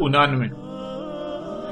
99,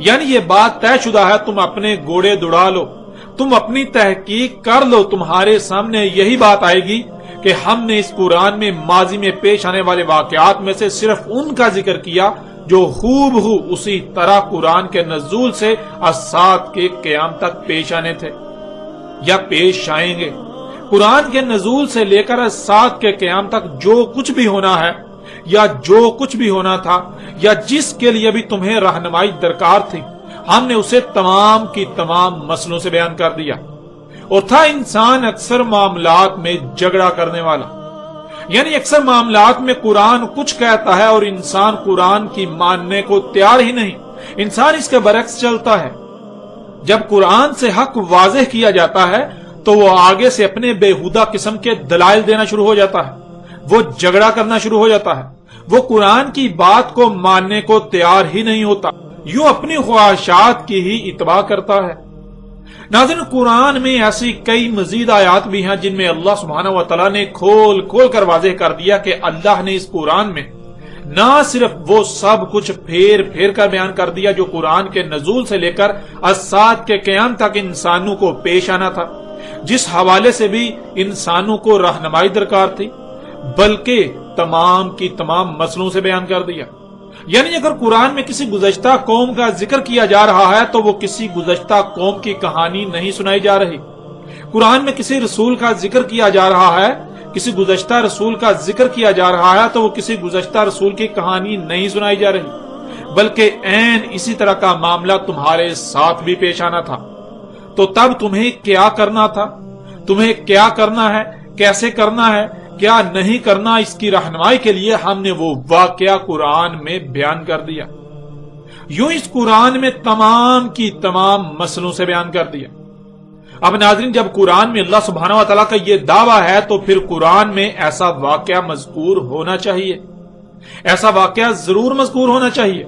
یعنی یہ بات طے شدہ ہے، تم اپنے گھوڑے دوڑا لو، تم اپنی تحقیق کر لو، تمہارے سامنے یہی بات آئے گی کہ ہم نے اس قرآن میں ماضی میں پیش آنے والے واقعات میں سے صرف ان کا ذکر کیا جو خوب ہو اسی طرح قرآن کے نزول سے الساعۃ کے قیام تک پیش آنے تھے یا پیش آئیں گے۔ قرآن کے نزول سے لے کر الساعۃ کے قیام تک جو کچھ بھی ہونا ہے یا جو کچھ بھی ہونا تھا یا جس کے لیے بھی تمہیں رہنمائی درکار تھی، ہم نے اسے تمام کی تمام مسئلوں سے بیان کر دیا۔ اور تھا انسان اکثر معاملات میں جھگڑا کرنے والا، یعنی اکثر معاملات میں قرآن کچھ کہتا ہے اور انسان قرآن کی ماننے کو تیار ہی نہیں، انسان اس کے برعکس چلتا ہے۔ جب قرآن سے حق واضح کیا جاتا ہے تو وہ آگے سے اپنے بےہودہ قسم کے دلائل دینا شروع ہو جاتا ہے، وہ جھگڑا کرنا شروع ہو جاتا ہے، وہ قرآن کی بات کو ماننے کو تیار ہی نہیں ہوتا، یوں اپنی خواہشات کی ہی اتباع کرتا ہے۔ ناظرین، قرآن میں ایسی کئی مزید آیات بھی ہیں جن میں اللہ سبحانہ و تعالیٰ نے کھول کھول کر واضح کر دیا کہ اللہ نے اس قرآن میں نہ صرف وہ سب کچھ پھیر پھیر کر بیان کر دیا جو قرآن کے نزول سے لے کر الساعۃ کے قیام تک انسانوں کو پیش آنا تھا، جس حوالے سے بھی انسانوں کو رہنمائی درکار تھی، بلکہ تمام کی تمام مسئلوں سے بیان کر دیا۔ یعنی اگر قرآن میں کسی گزشتہ قوم کا ذکر کیا جا رہا ہے تو وہ کسی گزشتہ قوم کی کہانی نہیں سنائی جا رہی، قرآن میں کسی رسول کا ذکر کیا جا رہا ہے، کسی گزشتہ رسول کا ذکر کیا جا رہا ہے تو وہ کسی گزشتہ رسول کی کہانی نہیں سنائی جا رہی، بلکہ عین اسی طرح کا معاملہ تمہارے ساتھ بھی پیش آنا تھا۔ تو تب تمہیں کیا کرنا تھا، تمہیں کیا کرنا ہے، کیسے کرنا ہے، کیا نہیں کرنا، اس کی رہنمائی کے لیے ہم نے وہ واقعہ قرآن میں بیان کر دیا۔ یوں اس قرآن میں تمام کی تمام مسئلوں سے بیان کر دیا۔ اب ناظرین، جب قرآن میں اللہ سبحانہ و تعالیٰ کا یہ دعویٰ ہے تو پھر قرآن میں ایسا واقعہ مذکور ہونا چاہیے، ایسا واقعہ ضرور مذکور ہونا چاہیے۔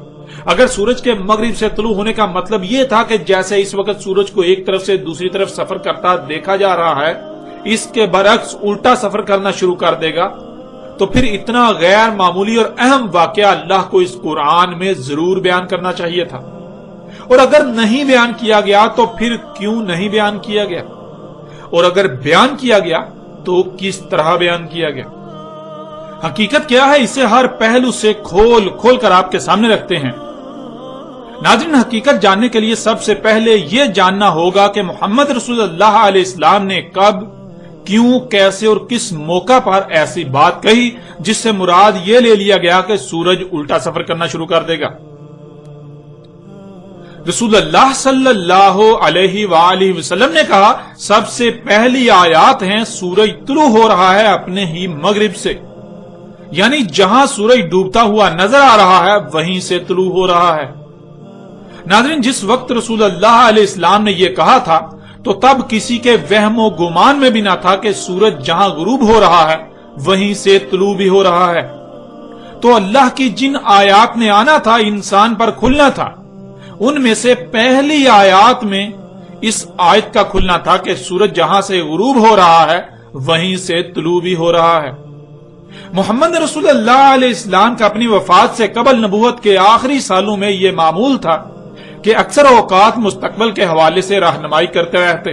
اگر سورج کے مغرب سے طلوع ہونے کا مطلب یہ تھا کہ جیسے اس وقت سورج کو ایک طرف سے دوسری طرف سفر کرتا دیکھا جا رہا ہے، اس کے برعکس الٹا سفر کرنا شروع کر دے گا، تو پھر اتنا غیر معمولی اور اہم واقعہ اللہ کو اس قرآن میں ضرور بیان کرنا چاہیے تھا۔ اور اگر نہیں بیان کیا گیا تو پھر کیوں نہیں بیان کیا گیا، اور اگر بیان کیا گیا تو کس طرح بیان کیا گیا؟ حقیقت کیا ہے، اسے ہر پہلو سے کھول کھول کر آپ کے سامنے رکھتے ہیں۔ ناظرین، حقیقت جاننے کے لیے سب سے پہلے یہ جاننا ہوگا کہ محمد رسول اللہ علیہ السلام نے کب، کیوں، کیسے اور کس موقع پر ایسی بات کہی جس سے مراد یہ لے لیا گیا کہ سورج الٹا سفر کرنا شروع کر دے گا۔ رسول اللہ صلی اللہ علیہ وآلہ وسلم نے کہا، سب سے پہلی آیات ہیں سورج طلوع ہو رہا ہے اپنے ہی مغرب سے، یعنی جہاں سورج ڈوبتا ہوا نظر آ رہا ہے وہیں سے طلوع ہو رہا ہے۔ ناظرین، جس وقت رسول اللہ علیہ السلام نے یہ کہا تھا تو تب کسی کے وہم و گمان میں بھی نہ تھا کہ سورج جہاں غروب ہو رہا ہے وہیں سے طلوع بھی ہو رہا ہے۔ تو اللہ کی جن آیات نے آنا تھا، انسان پر کھلنا تھا، ان میں سے پہلی آیات میں اس آیت کا کھلنا تھا کہ سورج جہاں سے غروب ہو رہا ہے وہیں سے طلوع بھی ہو رہا ہے۔ محمد رسول اللہ علیہ السلام کا اپنی وفات سے قبل نبوت کے آخری سالوں میں یہ معمول تھا کہ اکثر اوقات مستقبل کے حوالے سے رہنمائی کرتے رہتے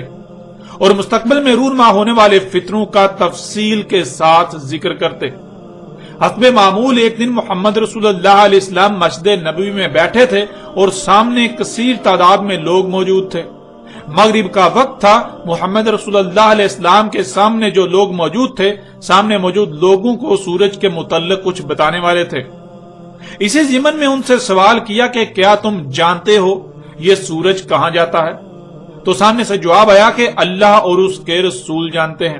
اور مستقبل میں رونما ہونے والے فتنوں کا تفصیل کے ساتھ ذکر کرتے۔ حسب معمول ایک دن محمد رسول اللہ علیہ السلام مسجد نبوی میں بیٹھے تھے اور سامنے کثیر تعداد میں لوگ موجود تھے۔ مغرب کا وقت تھا، محمد رسول اللہ علیہ السلام کے سامنے جو لوگ موجود تھے، سامنے موجود لوگوں کو سورج کے متعلق کچھ بتانے والے تھے۔ اسی ضمن میں ان سے سوال کیا کہ کیا تم جانتے ہو یہ سورج کہاں جاتا ہے؟ تو سامنے سے جواب آیا کہ اللہ اور اس کے رسول جانتے ہیں۔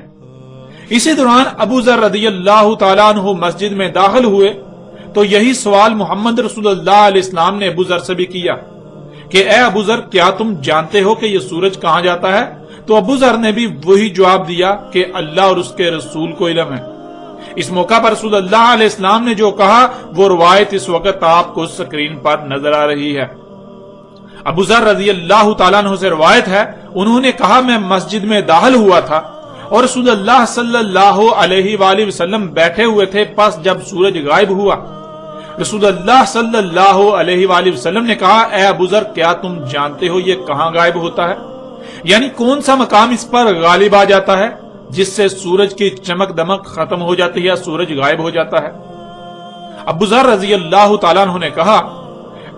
اسی دوران ابو ذر رضی اللہ تعالیٰ عنہ مسجد میں داخل ہوئے تو یہی سوال محمد رسول اللہ علیہ السلام نے ابو ذر سے بھی کیا کہ اے ابو ذر، کیا تم جانتے ہو کہ یہ سورج کہاں جاتا ہے؟ تو ابو ذر نے بھی وہی جواب دیا کہ اللہ اور اس کے رسول کو علم ہے۔ اس موقع پر رسول اللہ علیہ السلام نے جو کہا وہ روایت اس وقت آپ کو سکرین پر نظر آ رہی ہے۔ ابو ذر رضی اللہ تعالیٰ عنہ سے روایت ہے، انہوں نے کہا میں مسجد میں داخل ہوا تھا اور رسول اللہ صلی اللہ علیہ وآلہ وسلم بیٹھے ہوئے تھے، پس جب سورج غائب ہوا رسول اللہ صلی اللہ علیہ وآلہ وسلم نے کہا اے ابو ذر کیا تم جانتے ہو یہ کہاں غائب ہوتا ہے؟ یعنی کون سا مقام اس پر غالب آ جاتا ہے جس سے سورج کی چمک دمک ختم ہو جاتی ہے یا سورج غائب ہو جاتا ہے؟ ابو ذر رضی اللہ تعالیٰ عنہ نے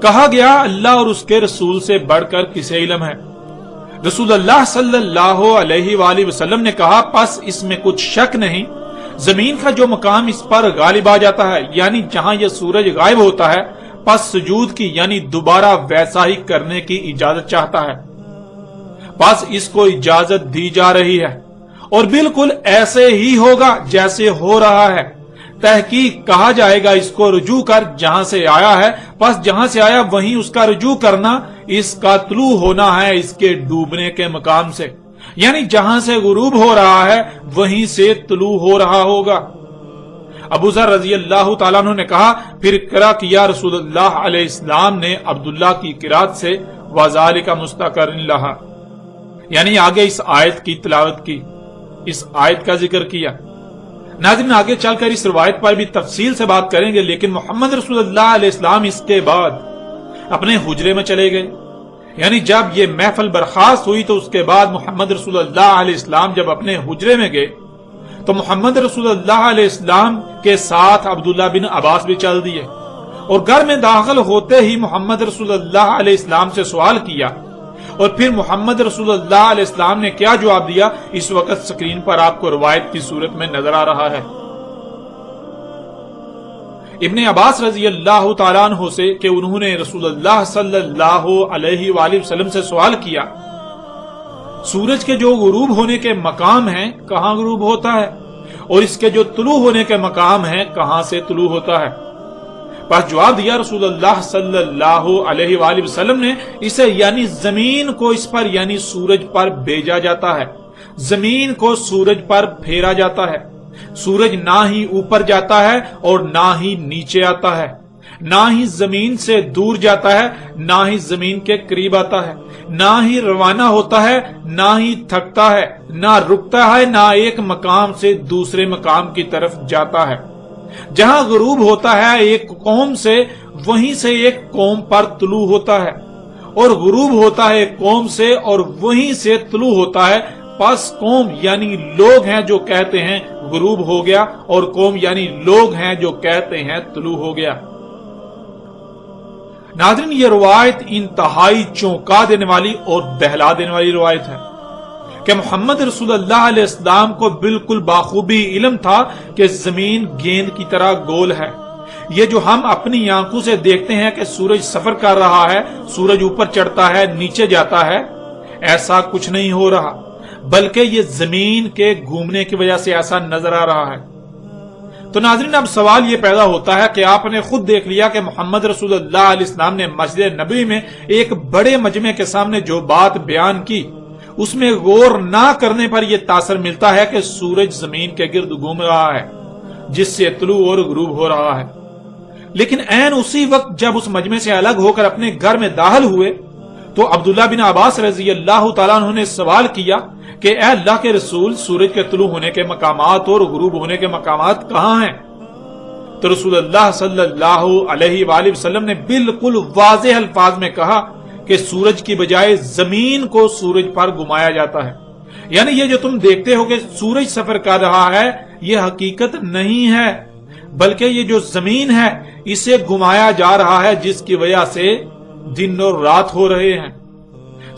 کہا گیا اللہ اور اس کے رسول سے بڑھ کر کسے علم ہے؟ رسول اللہ صلی اللہ علیہ وآلہ وسلم نے کہا پس اس میں کچھ شک نہیں، زمین کا جو مقام اس پر غالب آ جاتا ہے یعنی جہاں یہ سورج غائب ہوتا ہے پس سجود کی یعنی دوبارہ ویسا ہی کرنے کی اجازت چاہتا ہے، پس اس کو اجازت دی جا رہی ہے اور بالکل ایسے ہی ہوگا جیسے ہو رہا ہے۔ تحقیق کہا جائے گا اس کو رجوع کر جہاں سے آیا ہے، پس جہاں سے آیا وہیں اس کا رجوع کرنا، اس کا طلوع ہونا ہے اس کے ڈوبنے کے مقام سے، یعنی جہاں سے غروب ہو رہا ہے وہیں سے طلوع ہو رہا ہوگا۔ ابو ذر رضی اللہ تعالیٰ عنہ نے کہا پھر قرأ کیا رسول اللہ علیہ السلام نے عبداللہ کی قرأت سے وَذَلِكَ مُسْتَقَرٌ لَهَا، یعنی آگے اس آیت کی تلاوت کی، اس آیت کا ذکر کیا۔ ناظرین آگے چل کر اس روایت پر بھی تفصیل سے بات کریں گے، لیکن محمد رسول اللہ علیہ السلام اس کے بعد اپنے حجرے میں چلے گئے، یعنی جب یہ محفل برخاست ہوئی تو اس کے بعد محمد رسول اللہ علیہ السلام جب اپنے حجرے میں گئے تو محمد رسول اللہ علیہ السلام کے ساتھ عبداللہ بن عباس بھی چل دیے، اور گھر میں داخل ہوتے ہی محمد رسول اللہ علیہ السلام سے سوال کیا، اور پھر محمد رسول اللہ علیہ السلام نے کیا جواب دیا اس وقت سکرین پر آپ کو روایت کی صورت میں نظر آ رہا ہے۔ ابن عباس رضی اللہ تعالیٰ عنہ سے کہ انہوں نے رسول اللہ صلی اللہ علیہ وآلہ وسلم سے سوال کیا سورج کے جو غروب ہونے کے مقام ہیں کہاں غروب ہوتا ہے اور اس کے جو طلوع ہونے کے مقام ہیں کہاں سے طلوع ہوتا ہے؟ بس جواب دیا رسول اللہ صلی اللہ علیہ وآلہ وسلم نے اسے یعنی زمین کو اس پر یعنی سورج پر بھیجا جاتا ہے، زمین کو سورج پر پھیرا جاتا ہے، سورج نہ ہی اوپر جاتا ہے اور نہ ہی نیچے آتا ہے، نہ ہی زمین سے دور جاتا ہے نہ ہی زمین کے قریب آتا ہے، نہ ہی روانہ ہوتا ہے نہ ہی تھکتا ہے، نہ رکتا ہے نہ ایک مقام سے دوسرے مقام کی طرف جاتا ہے۔ جہاں غروب ہوتا ہے ایک قوم سے وہیں سے ایک قوم پر طلوع ہوتا ہے، اور غروب ہوتا ہے ایک قوم سے اور وہیں سے طلوع ہوتا ہے، پس قوم یعنی لوگ ہیں جو کہتے ہیں غروب ہو گیا اور قوم یعنی لوگ ہیں جو کہتے ہیں طلوع ہو گیا۔ ناظرین یہ روایت انتہائی چونکا دینے والی اور دہلا دینے والی روایت ہے کہ محمد رسول اللہ علیہ السلام کو بالکل باخوبی علم تھا کہ زمین گیند کی طرح گول ہے۔ یہ جو ہم اپنی آنکھوں سے دیکھتے ہیں کہ سورج سفر کر رہا ہے، سورج اوپر چڑھتا ہے نیچے جاتا ہے، ایسا کچھ نہیں ہو رہا، بلکہ یہ زمین کے گھومنے کی وجہ سے ایسا نظر آ رہا ہے۔ تو ناظرین اب سوال یہ پیدا ہوتا ہے کہ آپ نے خود دیکھ لیا کہ محمد رسول اللہ علیہ السلام نے مسجد نبوی میں ایک بڑے مجمع کے سامنے جو بات بیان کی اس میں غور نہ کرنے پر یہ تاثر ملتا ہے کہ سورج زمین کے گرد گھوم رہا ہے جس سے طلوع اور غروب ہو رہا ہے، لیکن عین اسی وقت جب اس مجمع سے الگ ہو کر اپنے گھر میں داخل ہوئے تو عبداللہ بن عباس رضی اللہ تعالیٰ عنہ نے سوال کیا کہ اے اللہ کے رسول سورج کے طلوع ہونے کے مقامات اور غروب ہونے کے مقامات کہاں ہیں؟ تو رسول اللہ صلی اللہ علیہ وآلہ وسلم نے بالکل واضح الفاظ میں کہا کہ سورج کی بجائے زمین کو سورج پر گھمایا جاتا ہے، یعنی یہ جو تم دیکھتے ہو کہ سورج سفر کر رہا ہے یہ حقیقت نہیں ہے، بلکہ یہ جو زمین ہے اسے گھمایا جا رہا ہے جس کی وجہ سے دن اور رات ہو رہے ہیں۔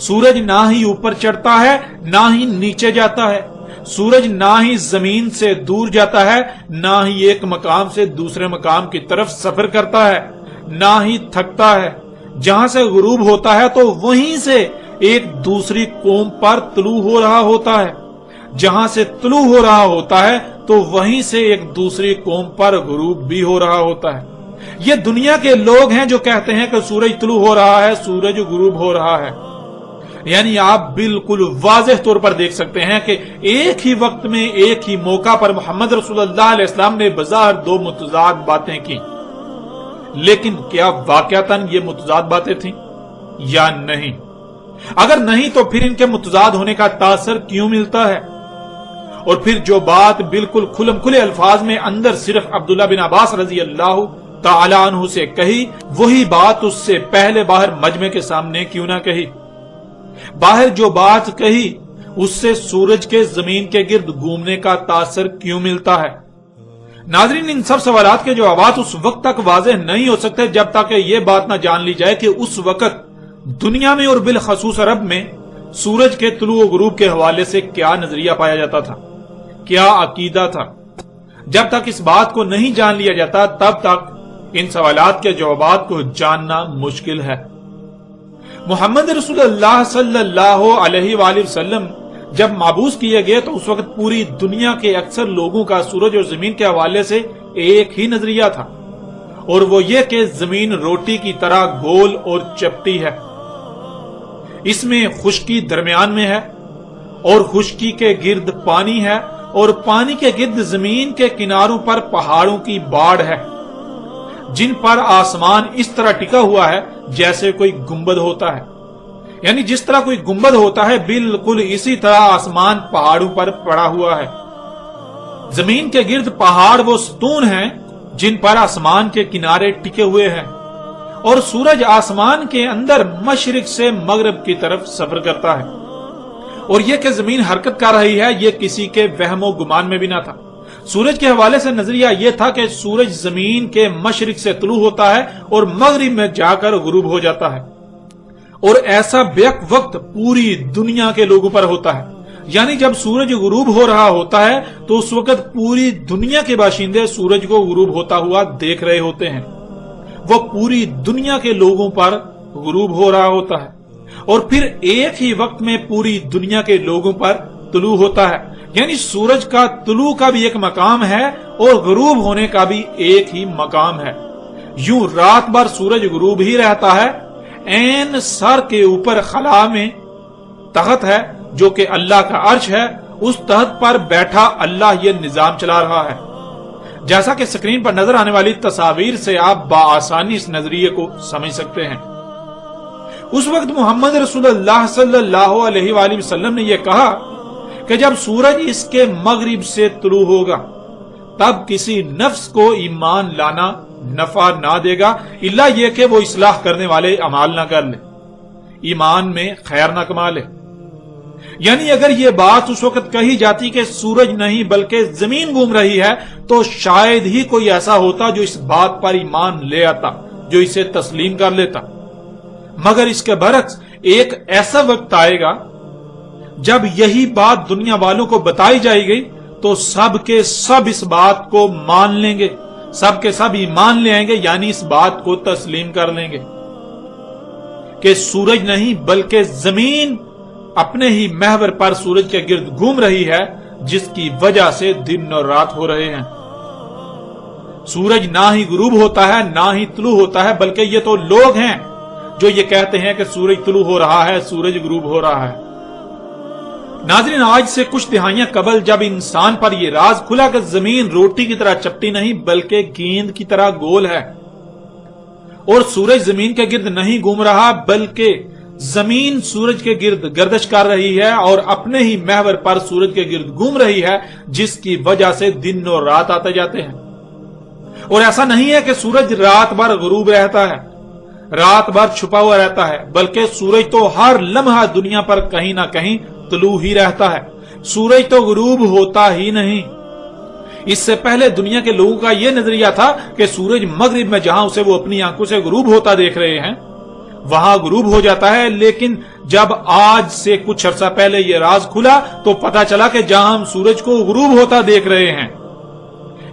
سورج نہ ہی اوپر چڑھتا ہے نہ ہی نیچے جاتا ہے، سورج نہ ہی زمین سے دور جاتا ہے نہ ہی ایک مقام سے دوسرے مقام کی طرف سفر کرتا ہے، نہ ہی تھکتا ہے۔ جہاں سے غروب ہوتا ہے تو وہیں سے ایک دوسری قوم پر طلوع ہو رہا ہوتا ہے، جہاں سے طلوع ہو رہا ہوتا ہے تو وہیں سے ایک دوسری قوم پر غروب بھی ہو رہا ہوتا ہے۔ یہ دنیا کے لوگ ہیں جو کہتے ہیں کہ سورج طلوع ہو رہا ہے سورج غروب ہو رہا ہے، یعنی آپ بالکل واضح طور پر دیکھ سکتے ہیں کہ ایک ہی وقت میں ایک ہی موقع پر محمد رسول اللہ علیہ السلام نے بظاہر دو متضاد باتیں کی، لیکن کیا واقعتاً یہ متضاد باتیں تھیں یا نہیں؟ اگر نہیں تو پھر ان کے متضاد ہونے کا تاثر کیوں ملتا ہے؟ اور پھر جو بات بالکل کھلم کھلے الفاظ میں اندر صرف عبداللہ بن عباس رضی اللہ تعالی عنہ سے کہی وہی بات اس سے پہلے باہر مجمع کے سامنے کیوں نہ کہی؟ باہر جو بات کہی اس سے سورج کے زمین کے گرد گھومنے کا تاثر کیوں ملتا ہے؟ ناظرین، ان سب سوالات کے جوابات اس وقت تک واضح نہیں ہو سکتے جب تک یہ بات نہ جان لی جائے کہ اس وقت دنیا میں اور بالخصوص عرب میں سورج کے طلوع و غروب کے حوالے سے کیا نظریہ پایا جاتا تھا، کیا عقیدہ تھا۔ جب تک اس بات کو نہیں جان لیا جاتا تب تک ان سوالات کے جوابات کو جاننا مشکل ہے۔ محمد رسول اللہ صلی اللہ علیہ وآلہ وسلم جب مبعوث کیے گئے تو اس وقت پوری دنیا کے اکثر لوگوں کا سورج اور زمین کے حوالے سے ایک ہی نظریہ تھا، اور وہ یہ کہ زمین روٹی کی طرح گول اور چپٹی ہے، اس میں خشکی درمیان میں ہے اور خشکی کے گرد پانی ہے، اور پانی کے گرد زمین کے کناروں پر پہاڑوں کی باڑ ہے جن پر آسمان اس طرح ٹکا ہوا ہے جیسے کوئی گنبد ہوتا ہے، یعنی جس طرح کوئی گنبد ہوتا ہے بالکل اسی طرح آسمان پہاڑوں پر پڑا ہوا ہے۔ زمین کے گرد پہاڑ وہ ستون ہیں جن پر آسمان کے کنارے ٹکے ہوئے ہیں، اور سورج آسمان کے اندر مشرق سے مغرب کی طرف سفر کرتا ہے، اور یہ کہ زمین حرکت کر رہی ہے یہ کسی کے وہم و گمان میں بھی نہ تھا۔ سورج کے حوالے سے نظریہ یہ تھا کہ سورج زمین کے مشرق سے طلوع ہوتا ہے اور مغرب میں جا کر غروب ہو جاتا ہے، اور ایسا بیک وقت پوری دنیا کے لوگوں پر ہوتا ہے، یعنی جب سورج غروب ہو رہا ہوتا ہے تو اس وقت پوری دنیا کے باشندے سورج کو غروب ہوتا ہوا دیکھ رہے ہوتے ہیں، وہ پوری دنیا کے لوگوں پر غروب ہو رہا ہوتا ہے، اور پھر ایک ہی وقت میں پوری دنیا کے لوگوں پر طلوع ہوتا ہے، یعنی سورج کا طلوع کا بھی ایک مقام ہے اور غروب ہونے کا بھی ایک ہی مقام ہے۔ یوں رات بھر سورج غروب ہی رہتا ہے، عین سر کے اوپر خلا میں تخت ہے جو کہ اللہ کا عرش ہے، اس تخت پر بیٹھا اللہ یہ نظام چلا رہا ہے۔ جیسا کہ سکرین پر نظر آنے والی تصاویر سے آپ بآسانی اس نظریے کو سمجھ سکتے ہیں۔ اس وقت محمد رسول اللہ صلی اللہ علیہ وآلہ وسلم نے یہ کہا کہ جب سورج اس کے مغرب سے طلوع ہوگا تب کسی نفس کو ایمان لانا نفع نہ دے گا الا یہ کہ وہ اصلاح کرنے والے اعمال نہ کر لے، ایمان میں خیر نہ کما لے۔ یعنی اگر یہ بات اس وقت کہی جاتی کہ سورج نہیں بلکہ زمین گھوم رہی ہے تو شاید ہی کوئی ایسا ہوتا جو اس بات پر ایمان لے آتا، جو اسے تسلیم کر لیتا، مگر اس کے برعکس ایک ایسا وقت آئے گا جب یہی بات دنیا والوں کو بتائی جائے گی تو سب کے سب اس بات کو مان لیں گے، سب کے سب ایمان لے آئیں گے، یعنی اس بات کو تسلیم کر لیں گے کہ سورج نہیں بلکہ زمین اپنے ہی محور پر سورج کے گرد گھوم رہی ہے، جس کی وجہ سے دن اور رات ہو رہے ہیں۔ سورج نہ ہی غروب ہوتا ہے نہ ہی طلوع ہوتا ہے، بلکہ یہ تو لوگ ہیں جو یہ کہتے ہیں کہ سورج طلوع ہو رہا ہے، سورج غروب ہو رہا ہے۔ ناظرین، آج سے کچھ دہائیاں قبل جب انسان پر یہ راز کھلا کہ زمین روٹی کی طرح چپٹی نہیں بلکہ گیند کی طرح گول ہے، اور سورج زمین کے گرد نہیں گھوم رہا بلکہ زمین سورج کے گرد گردش کر رہی ہے اور اپنے ہی محور پر سورج کے گرد گھوم رہی ہے، جس کی وجہ سے دن اور رات آتے جاتے ہیں۔ اور ایسا نہیں ہے کہ سورج رات بھر غروب رہتا ہے، رات بھر چھپا ہوا رہتا ہے، بلکہ سورج تو ہر لمحہ دنیا پر کہیں نہ کہیں طلوع ہی رہتا ہے، سورج تو غروب ہوتا ہی نہیں۔ اس سے پہلے دنیا کے لوگوں کا یہ نظریہ تھا کہ سورج مغرب میں جہاں اسے وہ اپنی آنکھوں سے غروب ہوتا دیکھ رہے ہیں وہاں غروب ہو جاتا ہے، لیکن جب آج سے کچھ عرصہ پہلے یہ راز کھلا تو پتا چلا کہ جہاں ہم سورج کو غروب ہوتا دیکھ رہے ہیں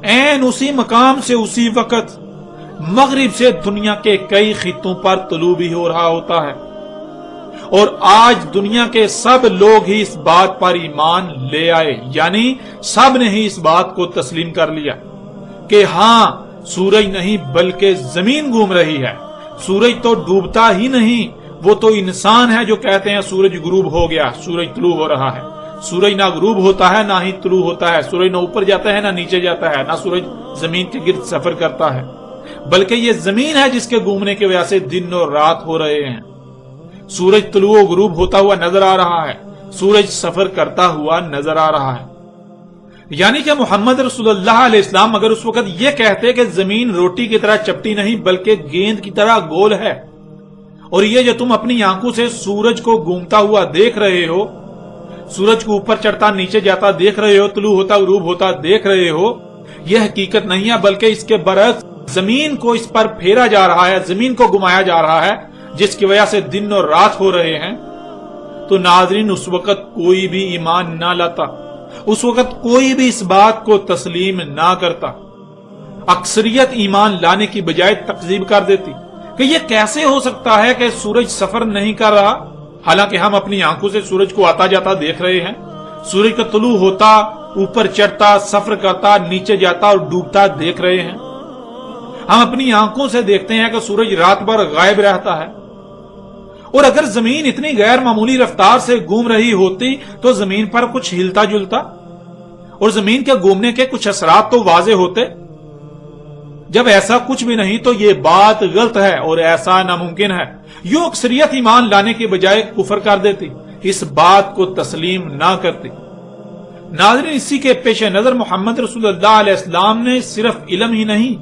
عین اسی مقام سے اسی وقت مغرب سے دنیا کے کئی خطوں پر طلوع بھی ہو رہا ہوتا ہے، اور آج دنیا کے سب لوگ ہی اس بات پر ایمان لے آئے، یعنی سب نے ہی اس بات کو تسلیم کر لیا کہ ہاں سورج نہیں بلکہ زمین گھوم رہی ہے، سورج تو ڈوبتا ہی نہیں، وہ تو انسان ہے جو کہتے ہیں سورج غروب ہو گیا، سورج طلوع ہو رہا ہے۔ سورج نہ غروب ہوتا ہے نہ ہی طلوع ہوتا ہے، سورج نہ اوپر جاتا ہے نہ نیچے جاتا ہے، نہ سورج زمین کے گرد سفر کرتا ہے، بلکہ یہ زمین ہے جس کے گھومنے کی وجہ سے دن اور رات ہو رہے ہیں۔ سورج طلوع و غروب ہوتا ہوا نظر آ رہا ہے، سورج سفر کرتا ہوا نظر آ رہا ہے، یعنی کہ محمد رسول اللہ علیہ السلام اگر اس وقت یہ کہتے کہ زمین روٹی کی طرح چپٹی نہیں بلکہ گیند کی طرح گول ہے، اور یہ جو تم اپنی آنکھوں سے سورج کو گھومتا ہوا دیکھ رہے ہو، سورج کو اوپر چڑھتا نیچے جاتا دیکھ رہے ہو، طلوع ہوتا غروب ہوتا دیکھ رہے ہو، یہ حقیقت نہیں ہے بلکہ اس کے برعکس زمین کو اس پر پھیرا جا رہا ہے، زمین کو گھمایا جا رہا ہے، جس کی وجہ سے دن اور رات ہو رہے ہیں، تو ناظرین اس وقت کوئی بھی ایمان نہ لاتا، اس وقت کوئی بھی اس بات کو تسلیم نہ کرتا۔ اکثریت ایمان لانے کی بجائے تکذیب کر دیتی کہ یہ کیسے ہو سکتا ہے کہ سورج سفر نہیں کر رہا، حالانکہ ہم اپنی آنکھوں سے سورج کو آتا جاتا دیکھ رہے ہیں، سورج کا طلوع ہوتا، اوپر چڑھتا، سفر کرتا، نیچے جاتا اور ڈوبتا دیکھ رہے ہیں۔ ہم اپنی آنکھوں سے دیکھتے ہیں کہ سورج رات بھر غائب رہتا ہے، اور اگر زمین اتنی غیر معمولی رفتار سے گھوم رہی ہوتی تو زمین پر کچھ ہلتا جلتا اور زمین کے گھومنے کے کچھ اثرات تو واضح ہوتے۔ جب ایسا کچھ بھی نہیں تو یہ بات غلط ہے اور ایسا ناممکن ہے۔ یوں اکثریت ایمان لانے کے بجائے کفر کر دیتی، اس بات کو تسلیم نہ کرتی۔ ناظرین، اسی کے پیش نظر محمد رسول اللہ علیہ السلام نے صرف علم ہی نہیں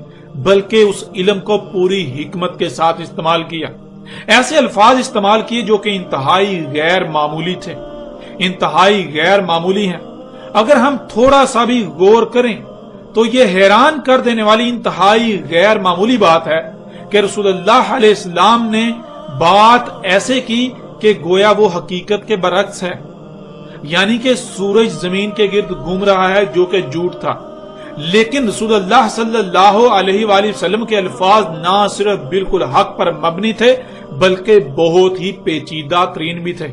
بلکہ اس علم کو پوری حکمت کے ساتھ استعمال کیا، ایسے الفاظ استعمال کیے جو کہ انتہائی غیر معمولی تھے، انتہائی غیر معمولی ہیں۔ اگر ہم تھوڑا سا بھی غور کریں تو یہ حیران کر دینے والی انتہائی غیر معمولی بات ہے کہ رسول اللہ علیہ السلام نے بات ایسے کی کہ گویا وہ حقیقت کے برعکس ہے، یعنی کہ سورج زمین کے گرد گھوم رہا ہے جو کہ جھوٹ تھا، لیکن رسول اللہ صلی اللہ علیہ وآلہ وسلم کے الفاظ نہ صرف بالکل حق پر مبنی تھے بلکہ بہت ہی پیچیدہ ترین بھی تھے۔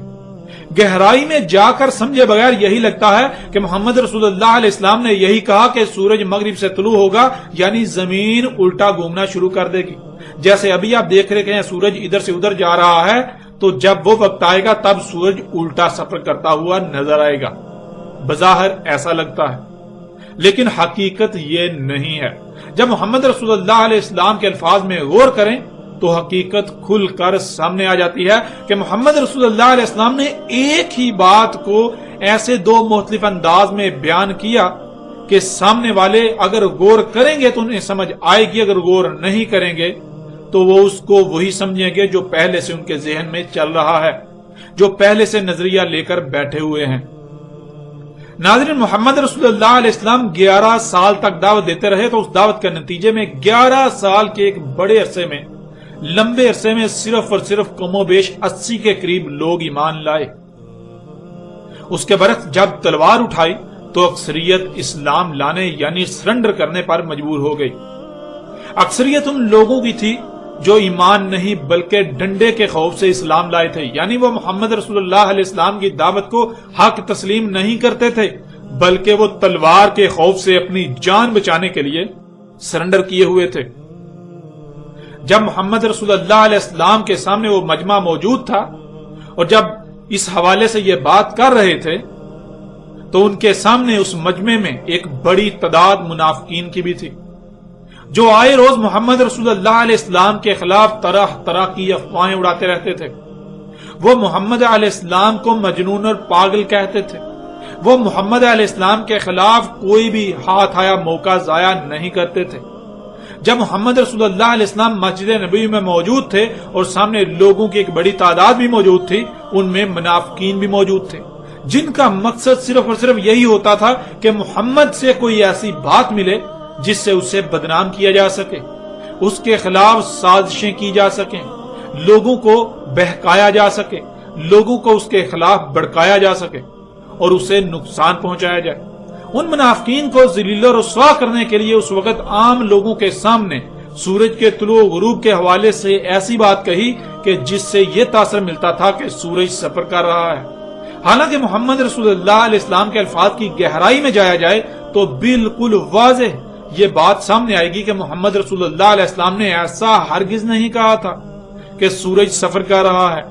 گہرائی میں جا کر سمجھے بغیر یہی لگتا ہے کہ محمد رسول اللہ علیہ السلام نے یہی کہا کہ سورج مغرب سے طلوع ہوگا یعنی زمین الٹا گھومنا شروع کر دے گی۔ جیسے ابھی آپ دیکھ رہے ہیں سورج ادھر سے ادھر جا رہا ہے، تو جب وہ وقت آئے گا تب سورج الٹا سفر کرتا ہوا نظر آئے گا۔ بظاہر ایسا لگتا ہے لیکن حقیقت یہ نہیں ہے۔ جب محمد رسول اللہ علیہ السلام کے الفاظ میں غور کریں تو حقیقت کھل کر سامنے آ جاتی ہے کہ محمد رسول اللہ علیہ السلام نے ایک ہی بات کو ایسے دو مختلف انداز میں بیان کیا کہ سامنے والے اگر غور کریں گے تو انہیں سمجھ آئے گی، اگر غور نہیں کریں گے تو وہ اس کو وہی سمجھیں گے جو پہلے سے ان کے ذہن میں چل رہا ہے، جو پہلے سے نظریہ لے کر بیٹھے ہوئے ہیں۔ ناظرین، محمد رسول اللہ علیہ السلام 11 سال تک دعوت دیتے رہے، تو اس دعوت کے نتیجے میں 11 سال کے ایک بڑے عرصے میں، لمبے عرصے میں صرف اور صرف کم و بیش 80 کے قریب لوگ ایمان لائے۔ اس کے برعکس جب تلوار اٹھائی تو اکثریت اسلام لانے یعنی سرنڈر کرنے پر مجبور ہو گئی۔ اکثریت ان لوگوں کی تھی جو ایمان نہیں بلکہ ڈنڈے کے خوف سے اسلام لائے تھے، یعنی وہ محمد رسول اللہ علیہ السلام کی دعوت کو حق تسلیم نہیں کرتے تھے بلکہ وہ تلوار کے خوف سے اپنی جان بچانے کے لیے سرنڈر کیے ہوئے تھے۔ جب محمد رسول اللہ علیہ السلام کے سامنے وہ مجمع موجود تھا اور جب اس حوالے سے یہ بات کر رہے تھے تو ان کے سامنے اس مجمع میں ایک بڑی تعداد منافقین کی بھی تھی جو آئے روز محمد رسول اللہ علیہ السلام کے خلاف طرح طرح کی افواہیں اڑاتے رہتے تھے۔ وہ محمد علیہ السلام کو مجنون اور پاگل کہتے تھے، وہ محمد علیہ السلام کے خلاف کوئی بھی ہاتھ آیا موقع ضائع نہیں کرتے تھے۔ جب محمد رسول اللہ علیہ السلام مسجد نبوی میں موجود تھے اور سامنے لوگوں کی ایک بڑی تعداد بھی موجود تھی، ان میں منافقین بھی موجود تھے جن کا مقصد صرف اور صرف یہی ہوتا تھا کہ محمد سے کوئی ایسی بات ملے جس سے اسے بدنام کیا جا سکے، اس کے خلاف سازشیں کی جا سکیں، لوگوں کو بہکایا جا سکے، لوگوں کو اس کے خلاف بڑکایا جا سکے اور اسے نقصان پہنچایا جائے۔ ان منافقین کو ذلیل و رسوا کرنے کے لیے اس وقت عام لوگوں کے سامنے سورج کے طلوع و غروب کے حوالے سے ایسی بات کہی کہ جس سے یہ تاثر ملتا تھا کہ سورج سفر کر رہا ہے۔ حالانکہ محمد رسول اللہ علیہ السلام کے الفاظ کی گہرائی میں جایا جائے تو بالکل واضح یہ بات سامنے آئے گی کہ محمد رسول اللہ علیہ السلام نے ایسا ہرگز نہیں کہا تھا کہ سورج سفر کر رہا ہے۔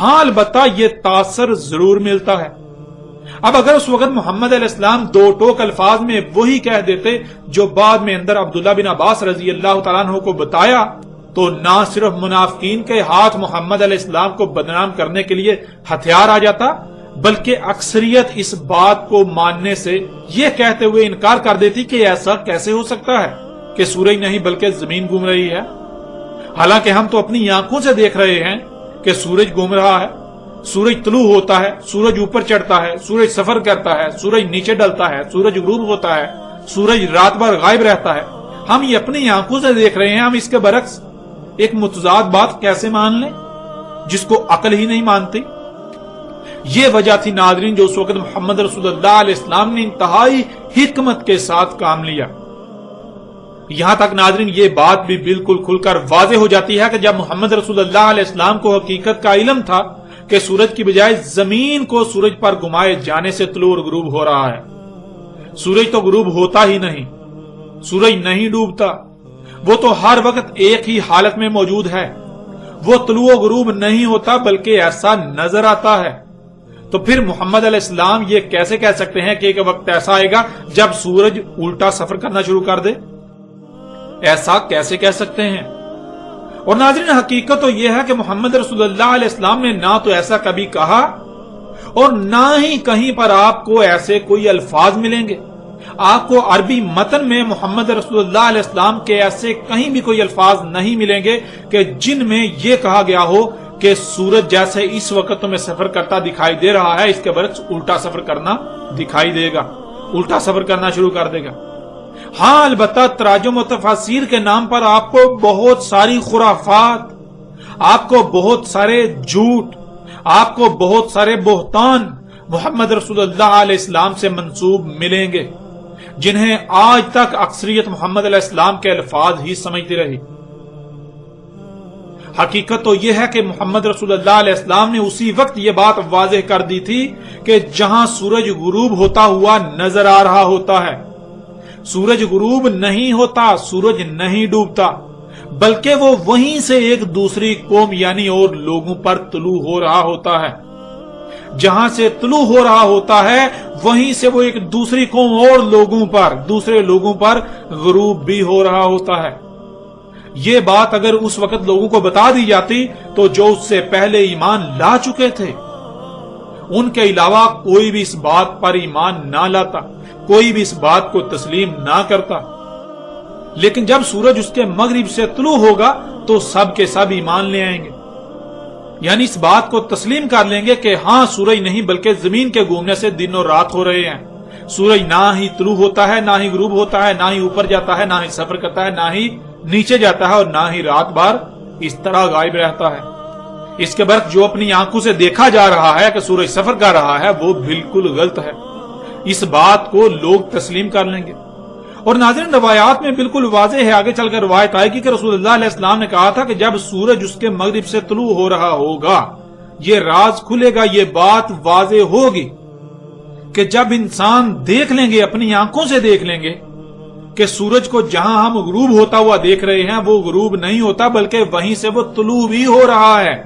ہاں، البتہ یہ تاثر ضرور ملتا ہے۔ اب اگر اس وقت محمد علیہ السلام دو ٹوک الفاظ میں وہی کہہ دیتے جو بعد میں اندر عبداللہ بن عباس رضی اللہ تعالیٰ عنہ کو بتایا، تو نہ صرف منافقین کے ہاتھ محمد علیہ السلام کو بدنام کرنے کے لیے ہتھیار آ جاتا بلکہ اکثریت اس بات کو ماننے سے یہ کہتے ہوئے انکار کر دیتی کہ ایسا کیسے ہو سکتا ہے کہ سورج نہیں بلکہ زمین گھوم رہی ہے، حالانکہ ہم تو اپنی آنکھوں سے دیکھ رہے ہیں کہ سورج گھوم رہا ہے، سورج طلوع ہوتا ہے، سورج اوپر چڑھتا ہے، سورج سفر کرتا ہے، سورج نیچے ڈلتا ہے، سورج غروب ہوتا ہے، سورج رات بھر غائب رہتا ہے، ہم یہ اپنی آنکھوں سے دیکھ رہے ہیں، ہم اس کے برعکس ایک متضاد بات کیسے مان لیں جس کو عقل ہی نہیں مانتی؟ یہ وجہ تھی ناظرین جو اس وقت محمد رسول اللہ علیہ السلام نے انتہائی حکمت کے ساتھ کام لیا۔ یہاں تک ناظرین یہ بات بھی بالکل کھل کر واضح ہو جاتی ہے کہ جب محمد رسول اللہ علیہ السلام کو حقیقت کا علم تھا کہ سورج کی بجائے زمین کو سورج پر گھمائے جانے سے طلوع اور غروب ہو رہا ہے، سورج تو غروب ہوتا ہی نہیں، سورج نہیں ڈوبتا، وہ تو ہر وقت ایک ہی حالت میں موجود ہے، وہ طلوع و غروب نہیں ہوتا بلکہ ایسا نظر آتا ہے، تو پھر محمد علیہ السلام یہ کیسے کہہ سکتے ہیں کہ ایک وقت ایسا آئے گا جب سورج الٹا سفر کرنا شروع کر دے؟ ایسا کیسے کہہ سکتے ہیں؟ اور ناظرین حقیقت تو یہ ہے کہ محمد رسول اللہ علیہ السلام نے نہ تو ایسا کبھی کہا اور نہ ہی کہیں پر آپ کو ایسے کوئی الفاظ ملیں گے۔ آپ کو عربی متن میں محمد رسول اللہ علیہ السلام کے ایسے کہیں بھی کوئی الفاظ نہیں ملیں گے کہ جن میں یہ کہا گیا ہو کہ سورج جیسے اس وقت تمہیں سفر کرتا دکھائی دے رہا ہے، اس کے برعکس الٹا سفر کرنا دکھائی دے گا، الٹا سفر کرنا شروع کر دے گا۔ ہاں البتہ تراجم و تفاسیر کے نام پر آپ کو بہت ساری خرافات، آپ کو بہت سارے جھوٹ، آپ کو بہت سارے بہتان محمد رسول اللہ علیہ السلام سے منسوب ملیں گے، جنہیں آج تک اکثریت محمد علیہ السلام کے الفاظ ہی سمجھتی رہی۔ حقیقت تو یہ ہے کہ محمد رسول اللہ علیہ السلام نے اسی وقت یہ بات واضح کر دی تھی کہ جہاں سورج غروب ہوتا ہوا نظر آ رہا ہوتا ہے، سورج غروب نہیں ہوتا، سورج نہیں ڈوبتا، بلکہ وہ وہیں سے ایک دوسری قوم یعنی اور لوگوں پر طلوع ہو رہا ہوتا ہے، جہاں سے طلوع ہو رہا ہوتا ہے وہیں سے وہ ایک دوسری قوم اور لوگوں پر، دوسرے لوگوں پر غروب بھی ہو رہا ہوتا ہے۔ یہ بات اگر اس وقت لوگوں کو بتا دی جاتی تو جو اس سے پہلے ایمان لا چکے تھے ان کے علاوہ کوئی بھی اس بات پر ایمان نہ لاتا، کوئی بھی اس بات کو تسلیم نہ کرتا، لیکن جب سورج اس کے مغرب سے طلوع ہوگا تو سب کے سب ایمان لے آئیں گے، یعنی اس بات کو تسلیم کر لیں گے کہ ہاں سورج نہیں بلکہ زمین کے گھومنے سے دن اور رات ہو رہے ہیں، سورج نہ ہی طلوع ہوتا ہے، نہ ہی غروب ہوتا ہے، نہ ہی اوپر جاتا ہے، نہ ہی سفر کرتا ہے، نہ ہی نیچے جاتا ہے، اور نہ ہی رات بھر اس طرح غائب رہتا ہے۔ اس کے برعکس جو اپنی آنکھوں سے دیکھا جا رہا ہے کہ سورج سفر کر رہا ہے وہ بالکل غلط ہے، اس بات کو لوگ تسلیم کر لیں گے۔ اور ناظرین روایات میں بالکل واضح ہے، آگے چل کر روایت آئے گی کہ رسول اللہ علیہ السلام نے کہا تھا کہ جب سورج اس کے مغرب سے طلوع ہو رہا ہوگا یہ راز کھلے گا، یہ بات واضح ہوگی کہ جب انسان دیکھ لیں گے، اپنی آنکھوں سے دیکھ لیں گے کہ سورج کو جہاں ہم غروب ہوتا ہوا دیکھ رہے ہیں وہ غروب نہیں ہوتا بلکہ وہیں سے وہ طلوع بھی ہو رہا ہے۔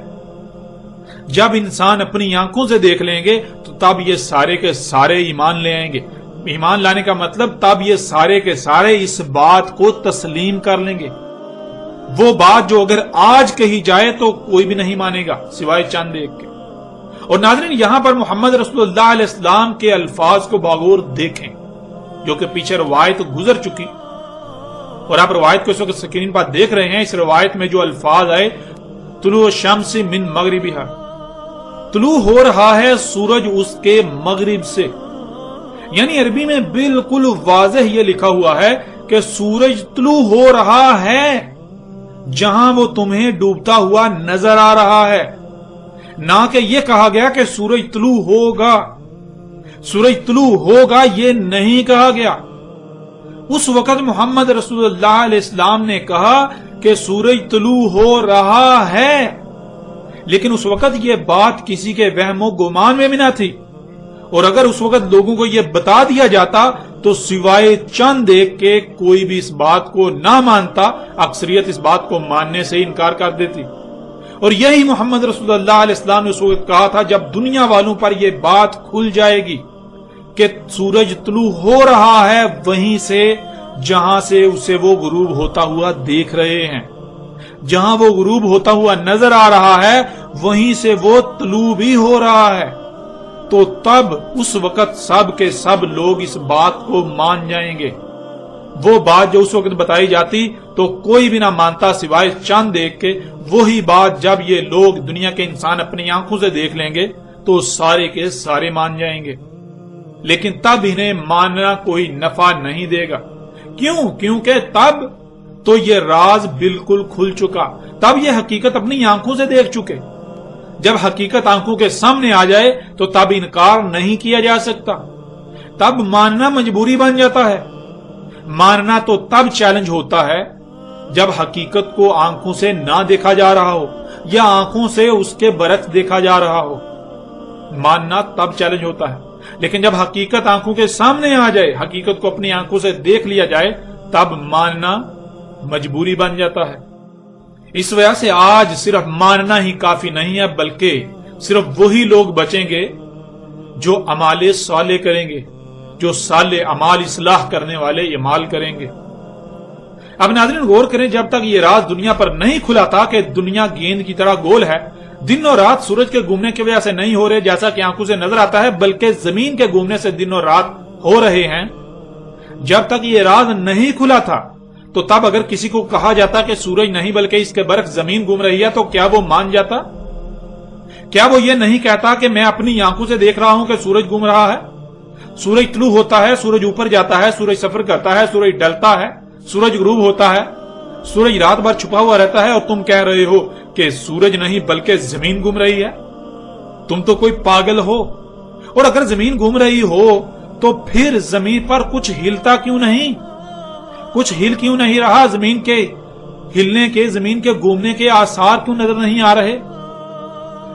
جب انسان اپنی آنکھوں سے دیکھ لیں گے تو تب یہ سارے کے سارے ایمان لے آئیں گے۔ ایمان لانے کا مطلب تب یہ سارے کے سارے اس بات کو تسلیم کر لیں گے، وہ بات جو اگر آج کہی جائے تو کوئی بھی نہیں مانے گا سوائے چند ایک کے۔ اور ناظرین یہاں پر محمد رسول اللہ علیہ السلام کے الفاظ کو باغور دیکھیں جو کہ پیچھے روایت گزر چکی، اور آپ روایت کو اس وقت سکرین پر دیکھ رہے ہیں۔ اس روایت میں جو الفاظ آئے طلوع الشمس من مغربها، طلوع ہو رہا ہے سورج اس کے مغرب سے، یعنی عربی میں بالکل واضح یہ لکھا ہوا ہے کہ سورج طلوع ہو رہا ہے جہاں وہ تمہیں ڈوبتا ہوا نظر آ رہا ہے، نہ کہ یہ کہا گیا کہ سورج طلوع ہوگا، سورج طلوع ہوگا یہ نہیں کہا گیا۔ اس وقت محمد رسول اللہ علیہ السلام نے کہا کہ سورج طلوع ہو رہا ہے، لیکن اس وقت یہ بات کسی کے وہم و گمان میں بھی نہ تھی، اور اگر اس وقت لوگوں کو یہ بتا دیا جاتا تو سوائے چند ایک کے کوئی بھی اس بات کو نہ مانتا، اکثریت اس بات کو ماننے سے انکار کر دیتی۔ اور یہی محمد رسول اللہ علیہ السلام نے اس وقت کہا تھا جب دنیا والوں پر یہ بات کھل جائے گی کہ سورج طلوع ہو رہا ہے وہیں سے جہاں سے اسے وہ غروب ہوتا ہوا دیکھ رہے ہیں، جہاں وہ غروب ہوتا ہوا نظر آ رہا ہے وہیں سے وہ طلوع بھی ہو رہا ہے۔ تو تب اس وقت سب کے سب لوگ اس بات کو مان جائیں گے۔ وہ بات جو اس وقت بتائی جاتی تو کوئی بھی نہ مانتا سوائے چاند دیکھ کے، وہی بات جب یہ لوگ دنیا کے انسان اپنی آنکھوں سے دیکھ لیں گے تو سارے کے سارے مان جائیں گے، لیکن تب انہیں ماننا کوئی نفع نہیں دے گا۔ کیوں؟ کیونکہ تب تو یہ راز بالکل کھل چکا، تب یہ حقیقت اپنی آنکھوں سے دیکھ چکے۔ جب حقیقت آنکھوں کے سامنے آ جائے تو تب انکار نہیں کیا جا سکتا، تب ماننا مجبوری بن جاتا ہے۔ ماننا تو تب چیلنج ہوتا ہے جب حقیقت کو آنکھوں سے نہ دیکھا جا رہا ہو یا آنکھوں سے اس کے برعکس دیکھا جا رہا ہو۔ ماننا تب چیلنج ہوتا ہے، لیکن جب حقیقت آنکھوں کے سامنے آ جائے، حقیقت کو اپنی آنکھوں سے دیکھ لیا جائے، تب ماننا مجبوری بن جاتا ہے۔ اس وجہ سے آج صرف ماننا ہی کافی نہیں ہے، بلکہ صرف وہی لوگ بچیں گے جو اعمال صالح کریں گے، جو صالح اعمال اصلاح کرنے والے اعمال کریں گے۔ اب ناظرین غور کریں، جب تک یہ راز دنیا پر نہیں کھلا تھا کہ دنیا گیند کی طرح گول ہے، دن اور رات سورج کے گھومنے کی وجہ سے نہیں ہو رہے جیسا کہ آنکھوں سے نظر آتا ہے، بلکہ زمین کے گھومنے سے دن اور رات ہو رہے ہیں، جب تک یہ راز نہیں کھلا تھا تو تب اگر کسی کو کہا جاتا کہ سورج نہیں بلکہ اس کے برعکس زمین گھوم رہی ہے تو کیا وہ مان جاتا؟ کیا وہ یہ نہیں کہتا کہ میں اپنی آنکھوں سے دیکھ رہا ہوں کہ سورج گھوم رہا ہے؟ سورج طلوع ہوتا ہے، سورج اوپر جاتا ہے، سورج سفر کرتا ہے، سورج ڈلتا ہے، سورج غروب ہوتا ہے، سورج رات بھر چھپا ہوا رہتا ہے، اور تم کہہ رہے ہو کہ سورج نہیں بلکہ زمین گھوم رہی ہے؟ تم تو کوئی پاگل ہو۔ اور اگر زمین گھوم رہی ہو تو پھر زمین پر کچھ ہلتا کیوں نہیں؟ کچھ ہل کیوں نہیں رہا؟ زمین کے ہلنے کے، زمین کے گھومنے کے آثار کیوں نظر نہیں آ رہے؟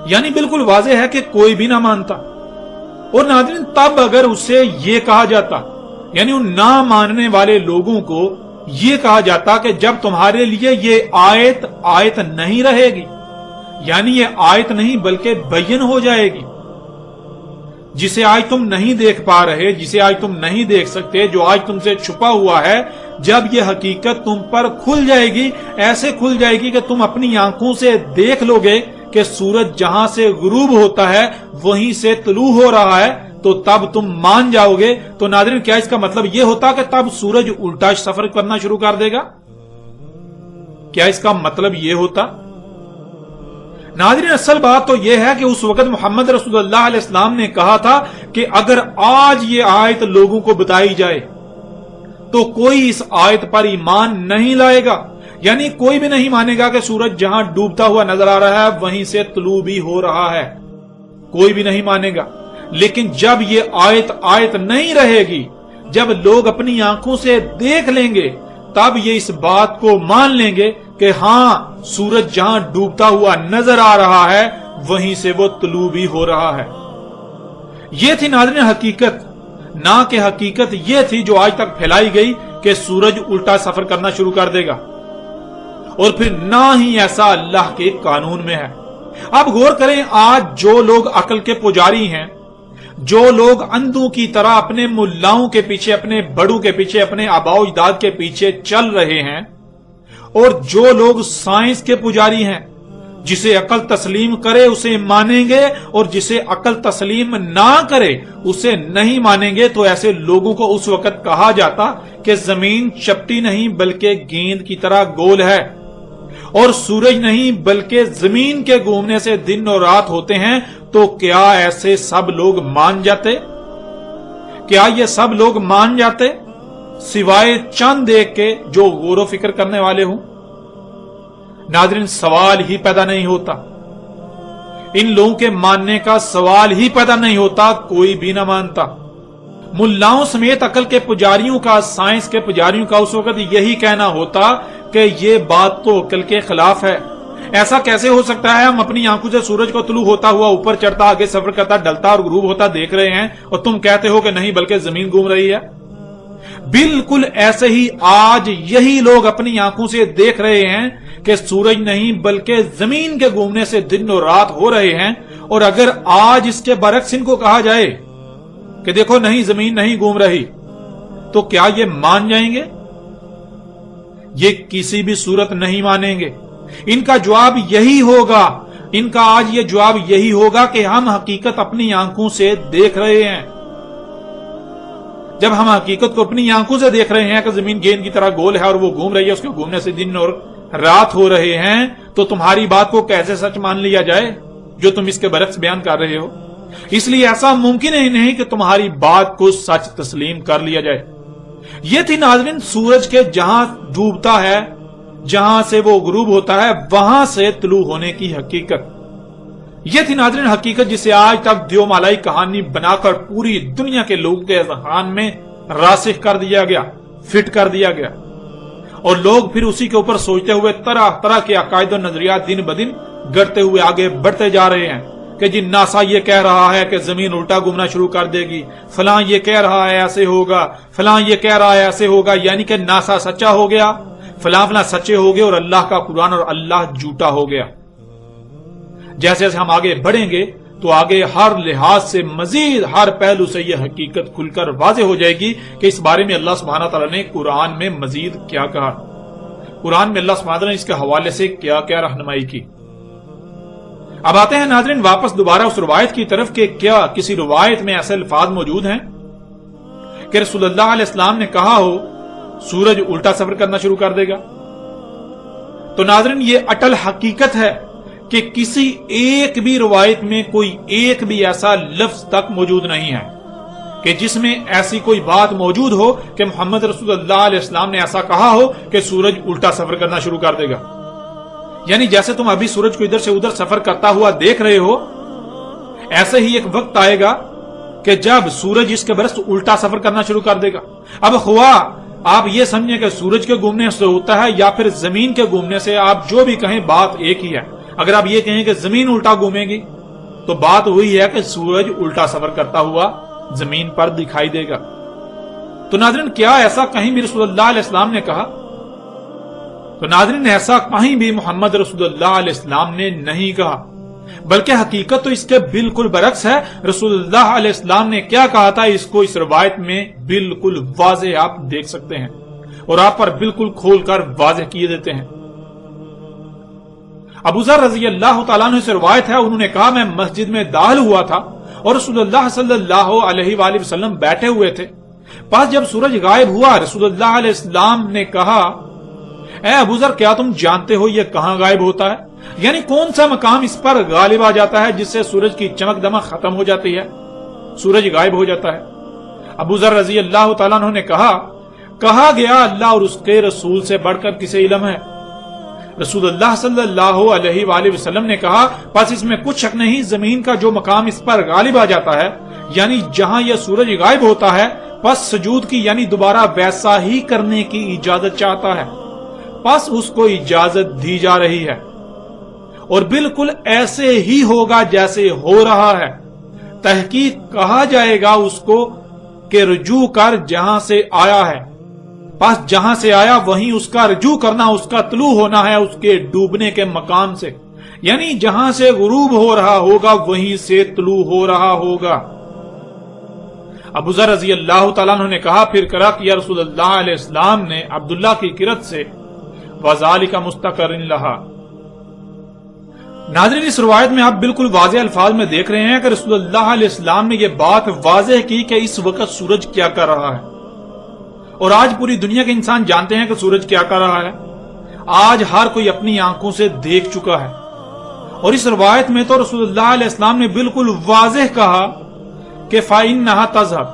یعنی بالکل واضح ہے کہ کوئی بھی نہ مانتا۔ اور ناظرین تب اگر اسے یہ کہا جاتا، یعنی ان نہ ماننے والے لوگوں کو یہ کہا جاتا کہ جب تمہارے لیے یہ آیت نہیں رہے گی، یعنی یہ آیت نہیں بلکہ بین ہو جائے گی، جسے آج تم نہیں دیکھ پا رہے، جسے آج تم نہیں دیکھ سکتے، جو آج تم سے چھپا ہوا ہے، جب یہ حقیقت تم پر کھل جائے گی، ایسے کھل جائے گی کہ تم اپنی آنکھوں سے دیکھ لو گے کہ سورج جہاں سے غروب ہوتا ہے وہیں سے طلوع ہو رہا ہے، تو تب تم مان جاؤ گے۔ تو ناظرین کیا اس کا مطلب یہ ہوتا کہ تب سورج الٹا سفر کرنا شروع کر دے گا؟ کیا اس کا مطلب یہ ہوتا؟ ناظرین اصل بات تو یہ ہے کہ اس وقت محمد رسول اللہ علیہ السلام نے کہا تھا کہ اگر آج یہ آیت لوگوں کو بتائی جائے تو کوئی اس آیت پر ایمان نہیں لائے گا، یعنی کوئی بھی نہیں مانے گا کہ سورج جہاں ڈوبتا ہوا نظر آ رہا ہے وہیں سے طلوع بھی ہو رہا ہے، کوئی بھی نہیں مانے گا۔ لیکن جب یہ آیت نہیں رہے گی، جب لوگ اپنی آنکھوں سے دیکھ لیں گے، تب یہ اس بات کو مان لیں گے کہ ہاں سورج جہاں ڈوبتا ہوا نظر آ رہا ہے وہیں سے وہ طلوع بھی ہو رہا ہے۔ یہ تھی ناظرین حقیقت، نہ کہ حقیقت یہ تھی جو آج تک پھیلائی گئی کہ سورج الٹا سفر کرنا شروع کر دے گا، اور پھر نہ ہی ایسا اللہ کے قانون میں ہے۔ اب غور کریں، آج جو لوگ عقل کے پجاری ہیں، جو لوگ اندھوں کی طرح اپنے ملاؤں کے پیچھے، اپنے بڑوں کے پیچھے، اپنے آباؤ اجداد کے پیچھے چل رہے ہیں، اور جو لوگ سائنس کے پجاری ہیں، جسے عقل تسلیم کرے اسے مانیں گے اور جسے عقل تسلیم نہ کرے اسے نہیں مانیں گے، تو ایسے لوگوں کو اس وقت کہا جاتا کہ زمین چپٹی نہیں بلکہ گیند کی طرح گول ہے، اور سورج نہیں بلکہ زمین کے گھومنے سے دن اور رات ہوتے ہیں۔ تو کیا ایسے سب لوگ مان جاتے؟ کیا یہ سب لوگ مان جاتے سوائے چند دیکھ کے جو غور و فکر کرنے والے ہوں؟ ناظرین سوال ہی پیدا نہیں ہوتا، ان لوگوں کے ماننے کا سوال ہی پیدا نہیں ہوتا، کوئی بھی نہ مانتا۔ ملاؤں سمیت عقل کے پجاریوں کا، سائنس کے پجاریوں کا اس وقت یہی کہنا ہوتا کہ یہ بات تو عقل کے خلاف ہے، ایسا کیسے ہو سکتا ہے؟ ہم اپنی آنکھوں سے سورج کو طلوع ہوتا ہوا، اوپر چڑھتا، آگے سفر کرتا، ڈلتا اور غروب ہوتا دیکھ رہے ہیں، اور تم کہتے ہو کہ نہیں بلکہ زمین گھوم رہی ہے۔ بالکل ایسے ہی آج یہی لوگ اپنی آنکھوں سے دیکھ رہے ہیں کہ سورج نہیں بلکہ زمین کے گھومنے سے دن اور رات ہو رہے ہیں، اور اگر آج اس کے برعکس ان کو کہا جائے کہ دیکھو نہیں زمین نہیں گھوم رہی، تو کیا یہ مان جائیں گے؟ یہ کسی بھی صورت نہیں مانیں گے۔ ان کا جواب یہی ہوگا، ان کا آج یہ جواب یہی ہوگا کہ ہم حقیقت اپنی آنکھوں سے دیکھ رہے ہیں۔ جب ہم حقیقت کو اپنی آنکھوں سے دیکھ رہے ہیں کہ زمین گیند کی طرح گول ہے اور وہ گھوم رہی ہے، اس کے گھومنے سے دن اور رات ہو رہے ہیں، تو تمہاری بات کو کیسے سچ مان لیا جائے جو تم اس کے برعکس بیان کر رہے ہو؟ اس لیے ایسا ممکن ہی نہیں کہ تمہاری بات کو سچ تسلیم کر لیا جائے۔ یہ تھی ناظرین سورج کے جہاں ڈوبتا ہے، جہاں سے وہ غروب ہوتا ہے، وہاں سے طلوع ہونے کی حقیقت۔ یہ تھی ناظرین حقیقت جسے آج تک دیومالائی کہانی بنا کر پوری دنیا کے لوگوں کے اذہان میں راسخ کر دیا گیا، فٹ کر دیا گیا، اور لوگ پھر اسی کے اوپر سوچتے ہوئے طرح طرح کے عقائد و نظریات دن بدن گڑتے ہوئے آگے بڑھتے جا رہے ہیں کہ جی ناسا یہ کہہ رہا ہے کہ زمین الٹا گھومنا شروع کر دے گی، فلاں یہ کہہ رہا ہے ایسے ہوگا، فلاں یہ کہہ رہا ہے ایسے ہوگا، یعنی کہ ناسا سچا ہو گیا، فلاں فلاں سچے ہو گئے اور اللہ کا قرآن اور اللہ جھوٹا ہو گیا۔ جیسے جیسے ہم آگے بڑھیں گے تو آگے ہر لحاظ سے مزید ہر پہلو سے یہ حقیقت کھل کر واضح ہو جائے گی کہ اس بارے میں اللہ سبحانہ تعالیٰ نے قرآن میں مزید کیا کہا، قرآن میں اللہ سبحانہ تعالیٰ نے اس کے حوالے سے کیا کیا رہنمائی کی۔ اب آتے ہیں ناظرین واپس دوبارہ اس روایت کی طرف کہ کیا کسی روایت میں ایسے الفاظ موجود ہیں کہ رسول اللہ علیہ السلام نے کہا ہو سورج الٹا سفر کرنا شروع کر دے گا؟ تو ناظرین یہ اٹل حقیقت ہے کہ کسی ایک بھی روایت میں کوئی ایک بھی ایسا لفظ تک موجود نہیں ہے کہ جس میں ایسی کوئی بات موجود ہو کہ محمد رسول اللہ علیہ السلام نے ایسا کہا ہو کہ سورج الٹا سفر کرنا شروع کر دے گا۔ یعنی جیسے تم ابھی سورج کو ادھر سے ادھر سفر کرتا ہوا دیکھ رہے ہو، ایسے ہی ایک وقت آئے گا کہ جب سورج اس کے برعکس الٹا سفر کرنا شروع کر دے گا۔ اب خواہ آپ یہ سمجھیں کہ سورج کے گھومنے سے ہوتا ہے یا پھر زمین کے گھومنے سے، آپ جو بھی کہیں بات ایک ہی ہے۔ اگر آپ یہ کہیں کہ زمین الٹا گھومے گی تو بات وہی ہے کہ سورج الٹا سفر کرتا ہوا زمین پر دکھائی دے گا۔ تو ناظرین کیا ایسا کہیں بھی رسول اللہ علیہ السلام نے کہا؟ تو ناظرین ایسا کہیں بھی محمد رسول اللہ علیہ السلام نے نہیں کہا، بلکہ حقیقت تو اس کے بالکل برعکس ہے۔ رسول اللہ علیہ السلام نے کیا کہا تھا اس کو اس روایت میں بالکل واضح آپ دیکھ سکتے ہیں اور آپ پر بالکل کھول کر واضح کیے دیتے ہیں۔ ابو ذر رضی اللہ تعالیٰ عنہ سے روایت ہے، انہوں نے کہا میں مسجد میں داخل ہوا تھا اور رسول اللہ صلی اللہ علیہ وآلہ وسلم بیٹھے ہوئے تھے۔ پس جب سورج غائب ہوا رسول اللہ علیہ السلام نے کہا اے ابو ذر کیا تم جانتے ہو یہ کہاں غائب ہوتا ہے؟ یعنی کون سا مقام اس پر غالب آ جاتا ہے جس سے سورج کی چمک دمک ختم ہو جاتی ہے، سورج غائب ہو جاتا ہے؟ ابو ذر رضی اللہ تعالیٰ عنہ نے کہا گیا اللہ اور اس کے رسول سے بڑھ کر کسے علم ہے؟ رسول اللہ صلی اللہ علیہ وآلہ وسلم نے کہا پس اس میں کچھ شک نہیں، زمین کا جو مقام اس پر غالب آ جاتا ہے یعنی جہاں یہ سورج غائب ہوتا ہے، پس سجود کی یعنی دوبارہ ویسا ہی کرنے کی اجازت چاہتا ہے، پس اس کو اجازت دی جا رہی ہے اور بالکل ایسے ہی ہوگا جیسے ہو رہا ہے۔ تحقیق کہا جائے گا اس کو کہ رجوع کر جہاں سے آیا ہے، پس جہاں سے آیا وہیں اس کا رجوع کرنا، اس کا طلوع ہونا ہے اس کے ڈوبنے کے مقام سے، یعنی جہاں سے غروب ہو رہا ہوگا وہیں سے طلوع ہو رہا ہوگا۔ ابو ذر رضی اللہ تعالیٰ عنہ نے کہا پھر کرا کہ یا رسول اللہ علیہ السلام نے عبداللہ کی قرت سے وَذَلِكَ مُسْتَقَرٍ لَهَا۔ ناظرین اس روایت میں آپ بالکل واضح الفاظ میں دیکھ رہے ہیں کہ رسول اللہ علیہ السلام نے یہ بات واضح کی کہ اس وقت سورج کیا کر رہا ہے، اور آج پوری دنیا کے انسان جانتے ہیں کہ سورج کیا کر رہا ہے، آج ہر کوئی اپنی آنکھوں سے دیکھ چکا ہے۔ اور اس روایت میں تو رسول اللہ علیہ السلام نے بالکل واضح کہا کہ فَإِنَّهَا تَذْهَبُ،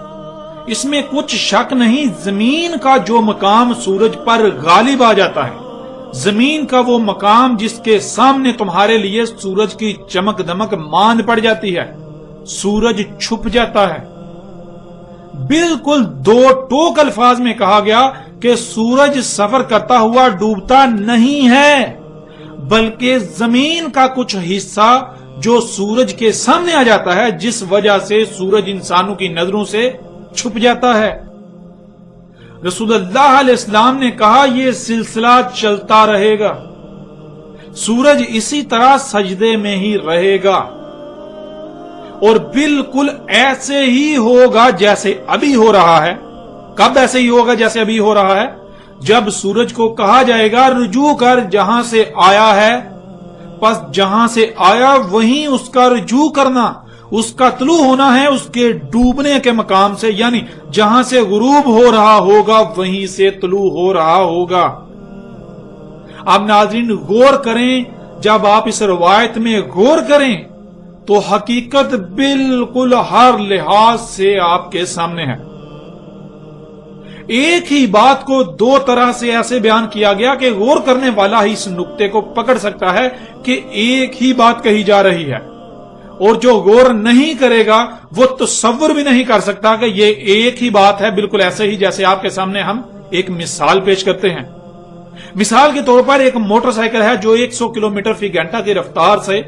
اس میں کچھ شک نہیں، زمین کا جو مقام سورج پر غالب آ جاتا ہے، زمین کا وہ مقام جس کے سامنے تمہارے لیے سورج کی چمک دمک ماند پڑ جاتی ہے، سورج چھپ جاتا ہے۔ بالکل دو ٹوک الفاظ میں کہا گیا کہ سورج سفر کرتا ہوا ڈوبتا نہیں ہے، بلکہ زمین کا کچھ حصہ جو سورج کے سامنے آ جاتا ہے جس وجہ سے سورج انسانوں کی نظروں سے چھپ جاتا ہے۔ رسول اللہ علیہ السلام نے کہا یہ سلسلہ چلتا رہے گا، سورج اسی طرح سجدے میں ہی رہے گا اور بالکل ایسے ہی ہوگا جیسے ابھی ہو رہا ہے۔ کب ایسے ہی ہوگا جیسے ابھی ہو رہا ہے؟ جب سورج کو کہا جائے گا رجوع کر جہاں سے آیا ہے، پس جہاں سے آیا وہیں اس کا رجوع کرنا، اس کا طلوع ہونا ہے اس کے ڈوبنے کے مقام سے، یعنی جہاں سے غروب ہو رہا ہوگا وہیں سے طلوع ہو رہا ہوگا۔ اب ناظرین غور کریں، جب آپ اس روایت میں غور کریں تو حقیقت بالکل ہر لحاظ سے آپ کے سامنے ہے۔ ایک ہی بات کو دو طرح سے ایسے بیان کیا گیا کہ غور کرنے والا ہی اس نقطے کو پکڑ سکتا ہے کہ ایک ہی بات کہی جا رہی ہے، اور جو غور نہیں کرے گا وہ تصور بھی نہیں کر سکتا کہ یہ ایک ہی بات ہے، بالکل ایسے ہی جیسے آپ کے سامنے ہم ایک مثال پیش کرتے ہیں۔ مثال کے طور پر ایک موٹر سائیکل ہے جو 100 کلومیٹر فی گھنٹہ کی رفتار سے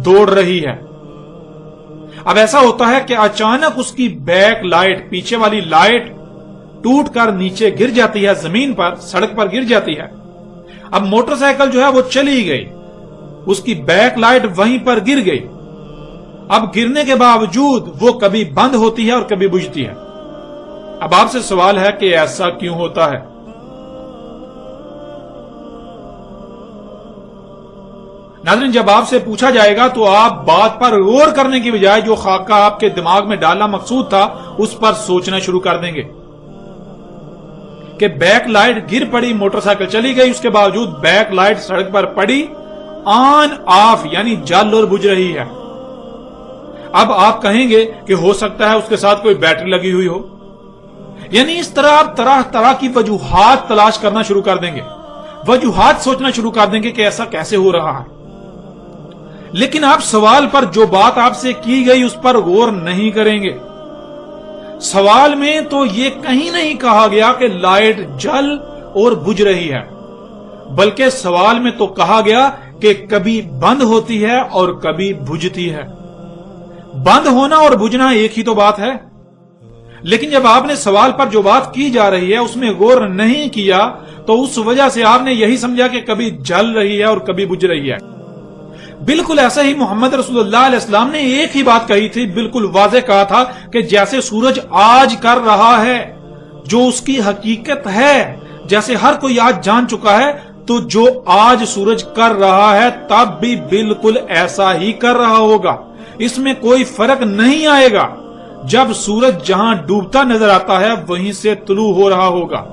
دوڑ رہی ہے۔ اب ایسا ہوتا ہے کہ اچانک اس کی بیک لائٹ، پیچھے والی لائٹ ٹوٹ کر نیچے گر جاتی ہے، زمین پر، سڑک پر گر جاتی ہے۔ اب موٹر سائیکل جو ہے وہ چلی گئی، اس کی بیک لائٹ وہیں پر گر گئی۔ اب گرنے کے باوجود وہ کبھی بند ہوتی ہے اور کبھی بجھتی ہے۔ اب آپ سے سوال ہے کہ ایسا کیوں ہوتا ہے؟ ناظرین جب آپ سے پوچھا جائے گا تو آپ بات پر غور کرنے کی بجائے جو خاکہ آپ کے دماغ میں ڈالنا مقصود تھا اس پر سوچنا شروع کر دیں گے کہ بیک لائٹ گر پڑی، موٹر سائیکل چلی گئی، اس کے باوجود بیک لائٹ سڑک پر پڑی، آن آف یعنی جل اور بجھ رہی ہے۔ اب آپ کہیں گے کہ ہو سکتا ہے اس کے ساتھ کوئی بیٹری لگی ہوئی ہو، یعنی اس طرح آپ طرح طرح کی وجوہات تلاش کرنا شروع کر دیں گے، وجوہات سوچنا شروع کر دیں گے کہ ایسا کیسے ہو رہا ہے۔ لیکن آپ سوال پر جو بات آپ سے کی گئی اس پر غور نہیں کریں گے۔ سوال میں تو یہ کہیں نہیں کہا گیا کہ لائٹ جل اور بجھ رہی ہے، بلکہ سوال میں تو کہا گیا کہ کبھی بند ہوتی ہے اور کبھی بجھتی ہے۔ بند ہونا اور بجھنا ایک ہی تو بات ہے، لیکن جب آپ نے سوال پر جو بات کی جا رہی ہے اس میں غور نہیں کیا تو اس وجہ سے آپ نے یہی سمجھا کہ کبھی جل رہی ہے اور کبھی بجھ رہی ہے۔ بالکل ایسا ہی محمد رسول اللہ علیہ السلام نے ایک ہی بات کہی تھی، بالکل واضح کہا تھا کہ جیسے سورج آج کر رہا ہے جو اس کی حقیقت ہے، جیسے ہر کوئی آج جان چکا ہے، تو جو آج سورج کر رہا ہے تب بھی بالکل ایسا ہی کر رہا ہوگا، اس میں کوئی فرق نہیں آئے گا۔ جب سورج جہاں ڈوبتا نظر آتا ہے وہیں سے طلوع ہو رہا ہوگا۔